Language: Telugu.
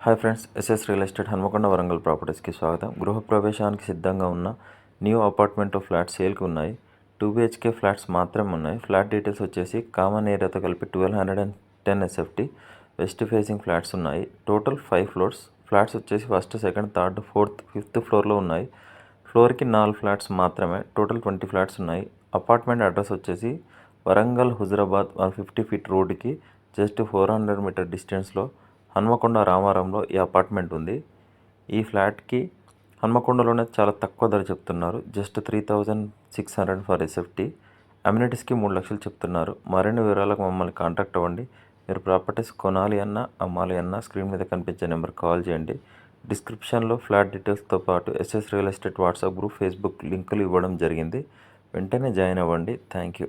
Hi friends, S S real estate Hanmakonda Warangal ప్రాపర్టీస్కి స్వాగతం. గృహప్రవేశానికి సిద్ధంగా ఉన్న న్యూ అపార్ట్మెంట్ ఫ్లాట్స్ సేల్కి ఉన్నాయి. 2 BHK ఫ్లాట్స్ మాత్రమే ఉన్నాయి. ఫ్లాట్ డీటెయిల్స్ వచ్చేసి కామన్ ఏరియాతో కలిపి 1210 SFT వెస్ట్ ఫేసింగ్ ఫ్లాట్స్ ఉన్నాయి. Total 5 floors. ఫ్లాట్స్ వచ్చేసి first, second, third, fourth, fifth ఫ్లోర్లో ఉన్నాయి. ఫ్లోర్కి 4 ఫ్లాట్స్ మాత్రమే. టోటల్ 20 ఫ్లాట్స్ ఉన్నాయి. అపార్ట్మెంట్ అడ్రస్ వచ్చేసి వరంగల్ హుజురాబాద్ 150 ఫీట్ రోడ్డుకి జస్ట్ 400 మీటర్ డిస్టెన్స్లో హన్మకొండ రామారంలో ఈ అపార్ట్మెంట్ ఉంది. ఈ ఫ్లాట్కి హన్మకొండలోనే చాలా తక్కువ ధర చెప్తున్నారు. Just 3600 for SFT. అమ్యూనిటీస్కి 3 లక్షలు చెప్తున్నారు. మరిన్ని వివరాలకు మమ్మల్ని కాంటాక్ట్ అవ్వండి. మీరు ప్రాపర్టీస్ కొనాలి అన్నా అమ్మాలి అన్నా స్క్రీన్ మీద కనిపించే నెంబర్కి కాల్ చేయండి. డిస్క్రిప్షన్లో ఫ్లాట్ డీటెయిల్స్తో పాటు SS real estate WhatsApp group, Facebook లింకులు ఇవ్వడం జరిగింది. వెంటనే జాయిన్ అవ్వండి. Thank you.